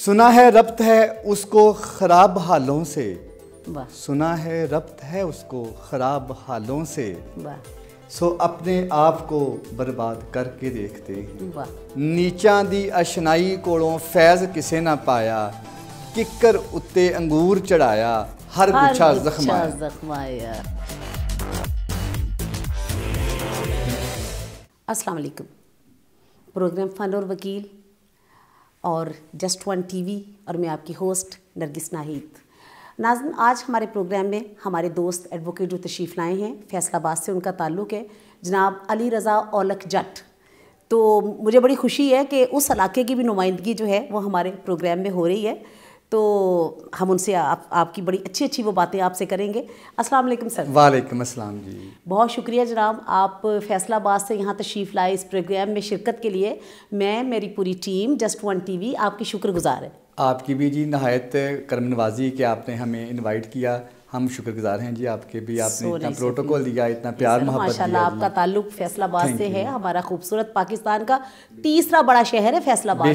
سنا ہے ربط ہے اس کو خراب حالوں سے، واہ سنا ہے ربط ہے اس کو خراب حالوں سے، واہ سو اپنے آپ کو برباد کر کے دیکھتے ہیں۔ واہ نیچاں دی اشنائی کولوں فیض کسے نہ پایا، ککر اتے انگور چڑھایا ہر گچھا زخمایا۔ السلام علیکم۔ پروگرام فن اور وکیل اور جسٹ ون ٹی وی اور میں آپ کی ہوسٹ نرگس ناہید۔ ناظرین، آج ہمارے پروگرام میں ہمارے دوست ایڈوکیٹ جو تشریف لائے ہیں فیصل آباد سے، ان کا تعلق ہے جناب علی رضا اولکھ جٹ۔ تو مجھے بڑی خوشی ہے کہ اس علاقے کی بھی نمائندگی جو ہے وہ ہمارے پروگرام میں ہو رہی ہے، تو ہم ان سے آپ کی بڑی اچھی وہ باتیں آپ سے کریں گے۔ السلام علیکم سر۔ وعلیکم السلام جی۔ بہت شکریہ جناب، آپ فیصل آباد سے یہاں تشریف لائے اس پروگرام میں شرکت کے لیے۔ میں، میری پوری team just one T V آپ کی شکر گزار ہے۔ آپ کی بھی جی نہایت کرم نوازی کہ آپ نے ہمیں انوائٹ کیا، ہم شکر گزار ہیں جی آپ کے بھی، آپ نے اتنا پروٹوکول دیا، اتنا پیار محبت دیا۔ ماشاء اللہ آپ کا تعلق فیصل آباد سے ہے، ہمارا خوبصورت پاکستان کا تیسرا بڑا شہر ہے فیصل آباد،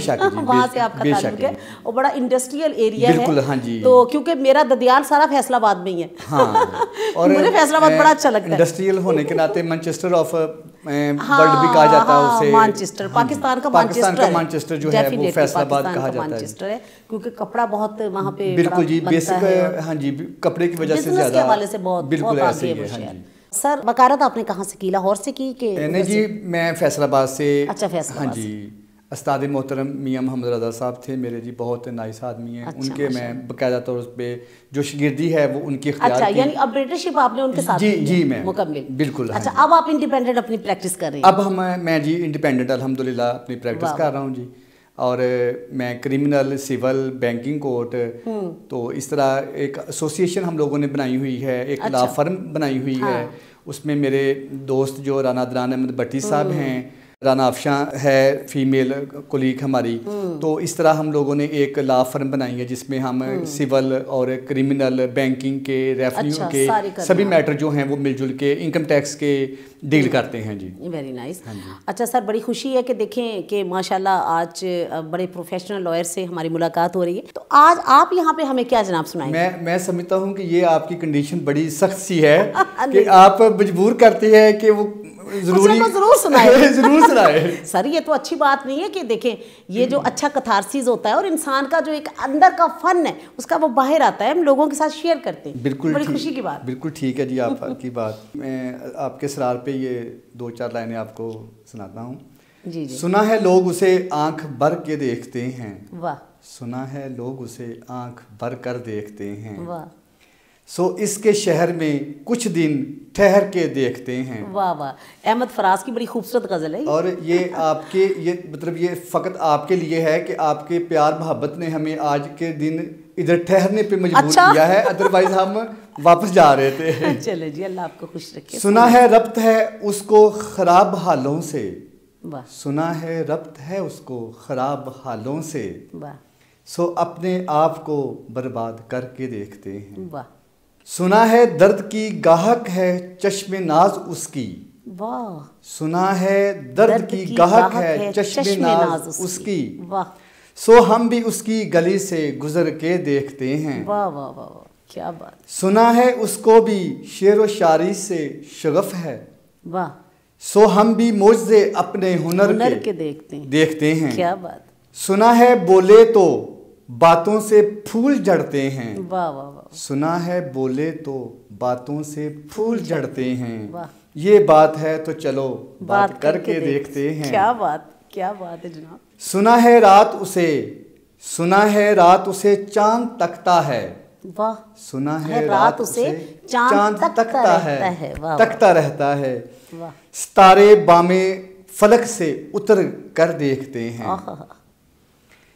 وہاں سے آپ کا تعلق ہے، اور بڑا انڈسٹریل ایریا ہے۔ بالکل ہاں جی، تو کیونکہ میرا ددیال سارا فیصل آباد میں ہی ہے، ہاں، اور مجھے فیصل آباد بڑا اچھا لگتا ہے۔ انڈسٹریل ہونے کے ناطے مانچسٹر آف ورلڈ بھی کہا جاتا ہے اسے، مانچسٹر، پاکستان کا مانچسٹر جو ہے وہ فیصل آباد کہا جاتا ہے، کیونکہ کپڑا بہت وہاں پہ بالکل جی بیسک، ہاں جی کپڑے کی وجہ سے بزنس کے حوالے سے بہت آگے ہے وہ شہر۔ سر وکالت آپ نے کہاں سے کی؟ لاہور سے کی کہ؟ نہیں جی، میں فیصل آباد سے۔ اچھا فیصل آباد، ہاں جی۔ استاد محترم میاں محمد رضا صاحب تھے میرے جی، بہت نائس آدمی ہیں، ان کے میں باقاعدہ طور پہ جو شاگردی ہے وہ ان کی اختیار کی۔ اچھا، یعنی اپریٹرشپ آپ نے ان کے ساتھ کی؟ جی میں مکمل، بالکل۔ اچھا، اب آپ انڈیپینڈنٹ اپنی پریکٹس کر رہے ہیں؟ اب میں جی انڈیپینڈنٹ الحمدللہ اپنی پریکٹس کر رہا ہوں جی، اور میں کرمنل، سول، بینکنگ کورٹ، تو اس طرح ایک ایسوسیشن ہم لوگوں نے بنائی ہوئی ہے، ایک لا فرم بنائی ہوئی ہے، اس میں میرے دوست جو رانا عدنان احمد بٹی صاحب ہیں، رانا افشاں ہے فیمیل کولیگ ہماری، تو اس طرح ہم لوگوں نے ایک لا فرم بنائی ہے جس میں ہم سول اور کرمنل، بینکنگ کے، ریونیو کے سبھی میٹر جو ہیں وہ مل جل کے، انکم ٹیکس کے ڈیل کرتے ہیں جی۔ Very nice. اچھا سر، بڑی خوشی ہے کہ دیکھیں کہ ماشاءاللہ آج بڑے پروفیشنل لائر سے ہماری ملاقات ہو رہی ہے، تو آج آپ یہاں پہ ہمیں کیا جناب سنائیں گے؟ میں سمجھتا ہوں کہ یہ آپ کی کنڈیشن بڑی سخت سی ہے کہ آپ مجبور کرتے ہیں کہ وہ ضرور سنائے۔ سر یہ تو اچھی بات نہیں ہے کہ دیکھیں یہ جو اچھا کتھارسیز ہوتا ہے اور انسان کا جو ایک اندر کا فن ہے اس کا وہ باہر آتا ہے، ہم لوگوں کے ساتھ شیئر کرتے ہیں۔ بالکل بڑی خوشی کی بات۔ بالکل ٹھیک ہے جی آپ کی بات۔ میں آپ کے اسرار پہ یہ 2-4 لائنیں آپ کو سناتا ہوں۔ جی جی۔ سنا ہے لوگ اسے آنکھ بھر کے دیکھتے ہیں، واہ، سنا ہے لوگ اسے آنکھ بھر کر دیکھتے ہیں، واہ، سو اس کے شہر میں کچھ دن ٹھہر کے دیکھتے ہیں۔ واہ واہ، احمد فراز کی بڑی خوبصورت غزل ہے۔ اور یہ آپ کے یہ مطلب یہ فقط آپ کے لیے ہے کہ آپ کے پیار محبت نے ہمیں آج کے دن ادھر ٹھہرنے پہ مجبور کیا ہے، ادروائز ہم واپس جا رہے تھے۔ چلے جی، اللہ آپ کو خوش رکھے۔ سنا ہے ربط ہے اس کو خراب حالوں سے، واہ، سنا ہے ربط ہے اس کو خراب حالوں سے، واہ، سو اپنے آپ کو برباد کر کے دیکھتے ہیں۔ واہ، سنا ہے درد کی گاہک ہے چشم ناز اس کی، واہ، سنا ہے درد کی گاہک ہے چشم ناز اس کی، واہ، سو ہم بھی اس کی گلی سے گزر کے دیکھتے ہیں۔ واہ واہ واہ، کیا بات۔ سنا ہے اس کو بھی شعر و شاعری سے شغف ہے، واہ، سو ہم بھی معجزے اپنے ہنر کے دیکھتے ہیں۔ کیا بات۔ سنا ہے بولے تو باتوں سے پھول جڑتے ہیں، واہ واہ واہ، سنا ہے بولے تو باتوں سے پھول جڑتے ہیں، واہ، یہ بات ہے تو چلو بات کر کے دیکھتے ہیں۔ کیا بات، کیا بات ہے جناب۔ سنا ہے رات اسے چاند تکتا ہے، واہ، سنا ہے رات اسے چاند تکتا رہتا ہے، واہ، ستارے بامے فلک سے اتر کر دیکھتے ہیں۔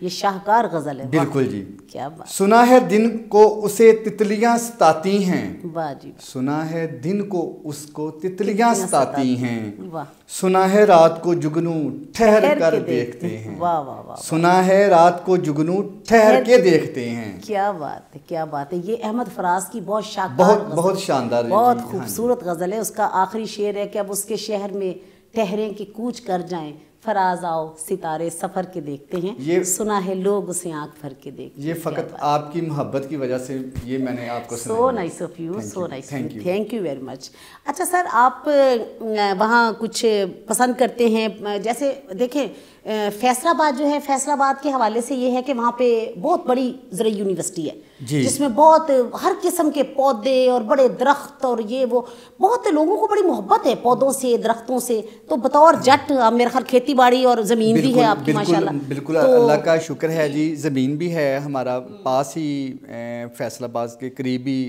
یہ شاہکار غزل ہے۔ بالکل جی، کیا بات۔ سنا ہے دن کو اسے تتلیاں ستاتی ہیں، واہ جی، سنا ہے دن کو اس کو تتلیاں ستاتی ہیں، واہ، سنا ہے رات کو جگنو ٹھہر کر دیکھتے ہیں۔ واہ واہ واہ، سنا ہے رات کو جگنو ٹھہر کے دیکھتے ہیں۔ کیا بات ہے، کیا بات ہے۔ یہ احمد فراز کی بہت شاہکار، بہت شاندار، بہت خوبصورت غزل ہے۔ اس کا آخری شعر ہے کہ اب اس کے شہر میں ٹھہریں کہ کوچ کر جائیں فراز آؤ ستارے سفر کے دیکھتے ہیں، سنا ہے لوگ اسے آنکھ بھر کے دیکھتے ہیں. یہ فقط آپ کی محبت کی وجہ سے یہ میں نے آپ کو سنا. So nice of you, so nice, thank you very much. اچھا سر، آپ وہاں کچھ پسند کرتے ہیں؟ جیسے دیکھیں فیصل آباد جو ہے، فیصل آباد کے حوالے سے یہ ہے کہ وہاں پہ بہت بڑی زرعی یونیورسٹی ہے جس میں بہت ہر قسم کے پودے اور بڑے درخت اور یہ وہ، بہت لوگوں کو بڑی محبت ہے پودوں سے، درختوں سے. تو بطور جٹ میرے خیال کھیتی باڑی اور زمین بھی ہے آپ کی ماشاءاللہ. بالکل اللہ کا شکر ہے جی. زمین بھی ہے ہمارا، پاس ہی فیصل آباد کے قریبی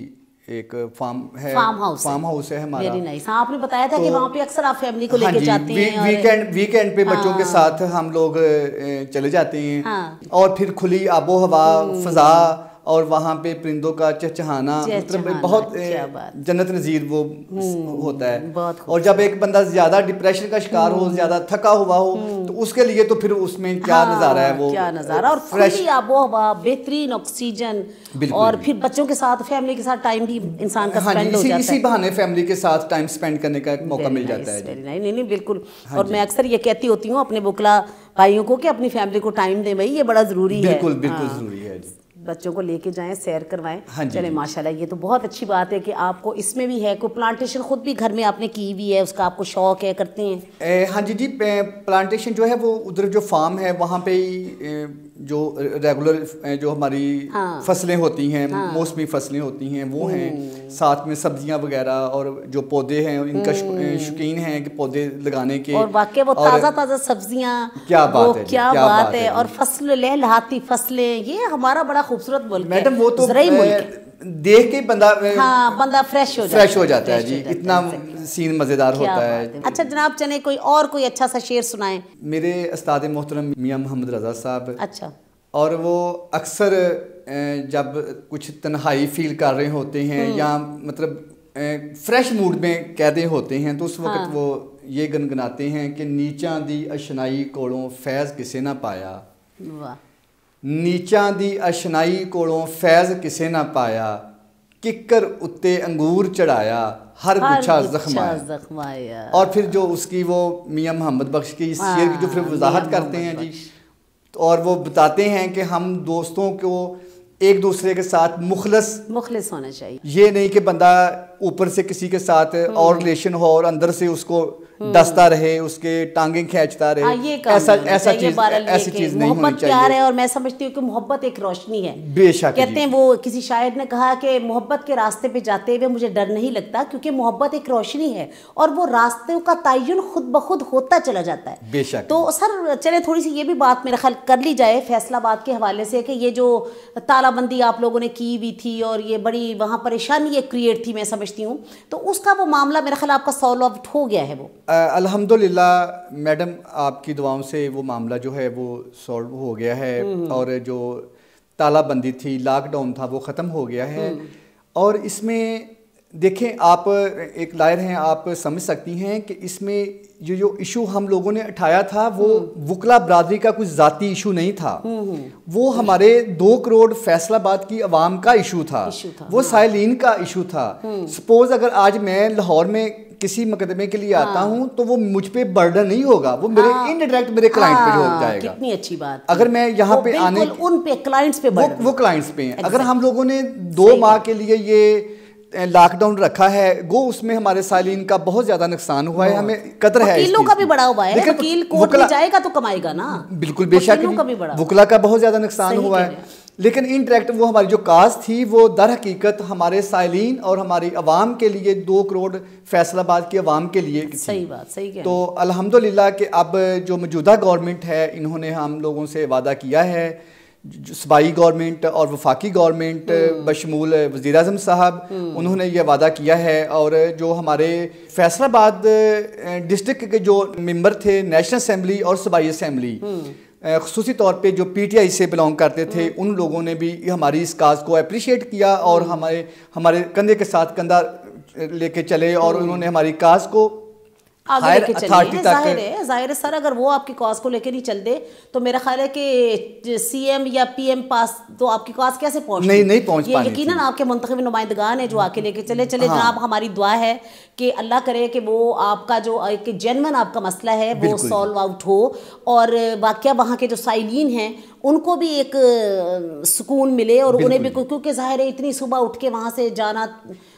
ایک فارم ہاؤس ہے ہمارا. Very nice. آپ نے بتایا تھا کہ وہاں پہ اکثر آپ فیملی کو لے کے جاتے ہیں، ویکینڈ پہ بچوں کے ساتھ ہم لوگ چلے جاتے ہیں. اور پھر کھلی آب و ہوا، فضا، اور وہاں پہ پرندوں کا چہچہانا، مطلب بہت جنت نظیر وہ ہوتا ہے. اور جب ایک بندہ زیادہ ڈپریشن کا شکار ہو، زیادہ تھکا ہوا ہو، تو اس کے لیے تو پھر اس میں کیا نظارہ ہے، وہ کیا نظارہ، اور کھلی آب و ہوا، بہترین آکسیجن، اور پھر بچوں کے ساتھ، فیملی کے ساتھ ٹائم بھی انسان کا سپینڈ ہو جاتا ہے. اسی بہانے فیملی کے ساتھ ٹائم سپینڈ کرنے کا موقع مل جاتا ہے. نہیں بالکل. اور میں اکثر یہ کہتی ہوتی ہوں اپنے وکلا بھائیوں کو کہ اپنی فیملی کو ٹائم دیں بھائی، یہ بڑا ضروری ہے. بالکل ضروری ہے. بچوں کو لے کے جائیں، سیر کروائیں. چلیں ماشاءاللہ، یہ تو بہت اچھی بات ہے کہ آپ کو اس میں بھی ہے کوئی پلانٹیشن خود بھی گھر میں آپ نے کی ہوئی ہے، اس کا آپ کو شوق ہے، کرتے ہیں؟ ہاں جی. پلانٹیشن جو ہے وہ ادھر جو فارم ہے وہاں پہ ہی جو ریگولر جو ہماری فصلیں ہوتی ہیں، موسمی فصلیں ہوتی ہیں وہ ہیں، ساتھ میں سبزیاں وغیرہ، اور جو پودے ہیں ان کا شوقین ہیں کہ پودے لگانے کے. اور واقعی وہ تازہ سبزیاں، کیا بات ہے. اور فصل لہلہاتی فصلیں، یہ ہمارا بڑا خوبصورت ملک ہے میڈم. وہ تو زرعی ملک ہے، دیکھ کے بندہ فریش ہو جاتا ہے جی. اتنا سین مزیدار ہوتا ہے. اچھا جناب، چلیں کوئی اچھا سا شعر سنائیں. میرے استاد محترم میاں محمد رضا صاحب، اچھا، اور وہ اکثر جب کچھ تنہائی فیل کر رہے ہوتے ہیں یا مطلب فریش موڈ میں قیدے ہوتے ہیں، تو اس وقت وہ یہ گنگناتے ہیں کہ نیچاں دی اشنائی کولوں فیض کسے نہ پایا. واہ. نیچاں دی اشنائی کولوں فیض کسے نہ پایا، ککر اتے انگور چڑھایا، ہر گچھا زخمایا. اور پھر جو اس کی وہ میاں محمد بخش کی اس شعر کی جو پھر وضاحت کرتے ہیں جی، اور وہ بتاتے ہیں کہ ہم دوستوں کو ایک دوسرے کے ساتھ مخلص ہونا چاہیے. یہ نہیں کہ بندہ اوپر سے کسی کے ساتھ اور ریلیشن ہو اور اندر سے اس کو ڈستا رہے، اس کے ٹانگیں کھینچتا رہے. ایسی چیز نہیں ہونی چاہیے. پیار ہے، اور میں سمجھتی ہوں کہ محبت ایک روشنی ہے. بے شک. کہتے ہیں وہ کسی شاعر نے کہا کہ محبت کے راستے پہ جاتے ہوئے مجھے ڈر نہیں لگتا، کیونکہ محبت ایک روشنی ہے اور وہ راستوں کا تعین خود بخود ہوتا چلا جاتا ہے. بے شک. تو سر چلے تھوڑی سی یہ بھی بات میرا خیال کر لی جائے فیصل آباد کے حوالے سے کہ یہ جو تالہ بندی آپ لوگوں نے کی ہوئی تھی اور یہ بڑی وہاں پریشانی ایک کریٹ تھی، میں سمجھتی ہوں، تو اس کا وہ معاملہ میرا خیال آپ کا سالو آؤٹ ہو گیا ہے. وہ الحمدللہ میڈم آپ کی دعاؤں سے وہ معاملہ جو ہے وہ سالو ہو گیا ہے، اور جو تالہ بندی تھی، لاک ڈاؤن تھا، وہ ختم ہو گیا ہے. اور اس میں دیکھیں، آپ ایک لائر ہیں، آپ سمجھ سکتی ہیں کہ اس میں یہ جو ایشو ہم لوگوں نے اٹھایا تھا وہ وکلا برادری کا کچھ ذاتی ایشو نہیں تھا، وہ ہمارے 2 کروڑ فیصل آباد کی عوام کا ایشو تھا، وہ سائلین کا ایشو تھا. سپوز اگر آج میں لاہور میں کسی مقدمے کے لیے آتا ہوں تو وہ مجھ پہ برڈن نہیں ہوگا، وہ میرے انڈائریکٹ میرے کلائنٹ پہ ہو جائے گا. کتنی اچھی بات. اگر میں یہاں پہ آنے ان پہ کلائنٹس پہ وہ کلائنٹس پہ ہیں. اگر ہم لوگوں نے 2 ماہ کے لیے یہ لاک ڈاؤن رکھا ہے، گو اس میں ہمارے سائلین کا بہت زیادہ نقصان ہوا ہے، ہمیں قدر ہے. وکیلوں کا بھی بڑا ہوا ہے، وکیل کورٹ میں جائے گا تو کمائے گا نا. بالکل بے شک. وکلا کا بہت زیادہ نقصان ہوا ہے، لیکن انڈائریکٹ وہ ہماری جو کاز تھی وہ در حقیقت ہمارے سائلین اور ہماری عوام کے لیے 2 کروڑ فیصل آباد کی عوام کے لیے. صحیح بات، صحیح کہہ. تو الحمدللہ کہ اب جو موجودہ گورنمنٹ ہے انہوں نے ہم لوگوں سے وعدہ کیا ہے، صوبائی گورنمنٹ اور وفاقی گورنمنٹ بشمول وزیر اعظم صاحب، انہوں نے یہ وعدہ کیا ہے. اور جو ہمارے فیصل آباد ڈسٹرکٹ کے جو ممبر تھے نیشنل اسمبلی اور صوبائی اسمبلی، خصوصی طور پہ جو پی ٹی آئی سے بلانگ کرتے تھے، ان لوگوں نے بھی ہماری اس کاز کو اپریشیٹ کیا اور ہمارے کندھے کے ساتھ کندھا لے کے چلے، اور انہوں نے ہماری کاز کو آگے لے کے چلیں. ظاہر ہے سر اگر وہ آپ کی کاز کو لے کے نہیں چل دے تو میرا خیال ہے کہ سی ایم یا پی ایم پاس تو آپ کی کاز کیسے نہیں پہنچ یہ یقیناً آپ کے منتخب نمائندگان ہیں جو آ کے لے کے چلے. جناب ہماری دعا ہے کہ اللہ کرے کہ وہ آپ کا جو ایک جینون آپ کا مسئلہ ہے وہ سالو آؤٹ ہو, اور واقعہ وہاں کے جو سائلین ہیں ان کو بھی ایک سکون ملے, اور انہیں بھی, کیونکہ ظاہر ہے اتنی صبح اٹھ کے وہاں سے جانا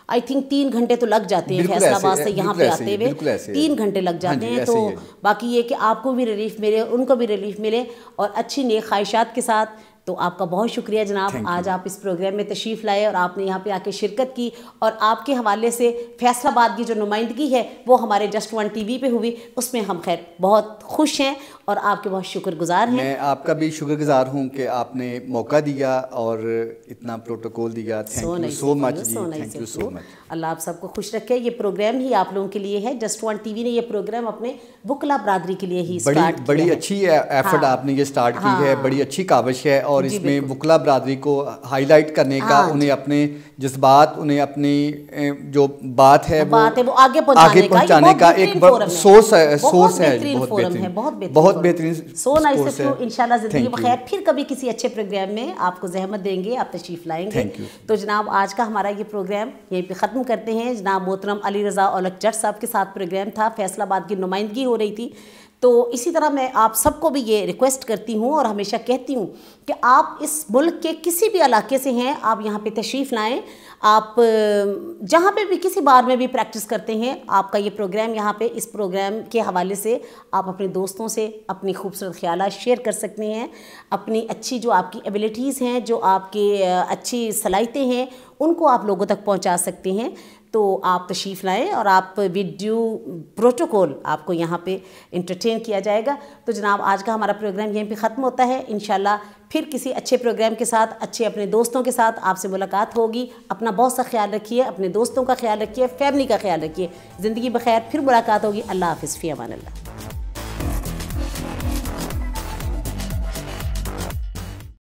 آئی تھنک 3 گھنٹے تو لگ جاتے ہیں فیصل آباد سے یہاں پہ آتے ہوئے 3 گھنٹے لگ جاتے ہیں. تو باقی یہ کہ آپ کو بھی ریلیف ملے, ان کو بھی ریلیف ملے, اور اچھی نیک خواہشات کے ساتھ. تو آپ کا بہت شکریہ جناب, آج آپ اس پروگرام میں تشریف لائے اور آپ نے یہاں پہ آ کے شرکت کی, اور آپ کے حوالے سے فیصل آباد کی جو نمائندگی ہے وہ ہمارے جسٹ ون ٹی وی پہ ہوئی, اس میں ہم خیر بہت خوش ہیں اور آپ کے بہت شکر گزار ہیں. میں آپ کا بھی شکر گزار ہوں کہ آپ نے موقع دیا اور اتنا پروٹوکول دیا. تھینک یو سو مچ جی, تھینک یو سو مچ. اللہ آپ سب کو خوش رکھے. یہ پروگرام ہی آپ لوگوں کے لیے ہے. جسٹ ون ٹی وی نے یہ پروگرام اپنے وکلا برادری کے لیے ہی اسٹارٹ کیا. بڑی اچھی ایفرٹ آپ نے یہ اسٹارٹ کی ہے, بڑی اچھی کاوش ہے, اور اس میں وکلا برادری کو ہائی لائٹ کرنے کا, انہیں اپنے جذبات, انہیں اپنی جو بات ہے وہ آگے پہنچانے کا ایک سورس ہے. بہت بہترین. So nice. انشاءاللہ زندگی بخیر, پھر کبھی کسی اچھے پروگرام میں آپ کو زحمت دیں گے, آپ تشریف لائیں گے. تو جناب آج کا ہمارا یہ پروگرام یہیں پہ ختم کرتے ہیں. جناب محترم علی رضا اولک جٹ صاحب کے ساتھ پروگرام تھا, فیصل آباد کی نمائندگی ہو رہی تھی. تو اسی طرح میں آپ سب کو بھی یہ ریکویسٹ کرتی ہوں اور ہمیشہ کہتی ہوں کہ آپ اس ملک کے کسی بھی علاقے سے ہیں, آپ یہاں پہ تشریف لائیں. آپ جہاں پہ بھی کسی بار میں بھی پریکٹس کرتے ہیں, آپ کا یہ پروگرام یہاں پہ, اس پروگرام کے حوالے سے آپ اپنے دوستوں سے اپنی خوبصورت خیالات شیئر کر سکتے ہیں. اپنی اچھی جو آپ کی ایبلٹیز ہیں, جو آپ کی اچھی صلاحیتیں ہیں, ان کو آپ لوگوں تک پہنچا سکتے ہیں. تو آپ تشریف لائیں اور آپ ویڈیو پروٹوکول آپ کو یہاں پہ انٹرٹین کیا جائے گا. تو جناب آج کا ہمارا پروگرام یہیں پہ ختم ہوتا ہے. انشاءاللہ پھر کسی اچھے پروگرام کے ساتھ, اچھے اپنے دوستوں کے ساتھ آپ سے ملاقات ہوگی. اپنا بہت سا خیال رکھیے, اپنے دوستوں کا خیال رکھیے, فیملی کا خیال رکھیے. زندگی بخیر, پھر ملاقات ہوگی. اللہ حافظ, فی امان اللہ.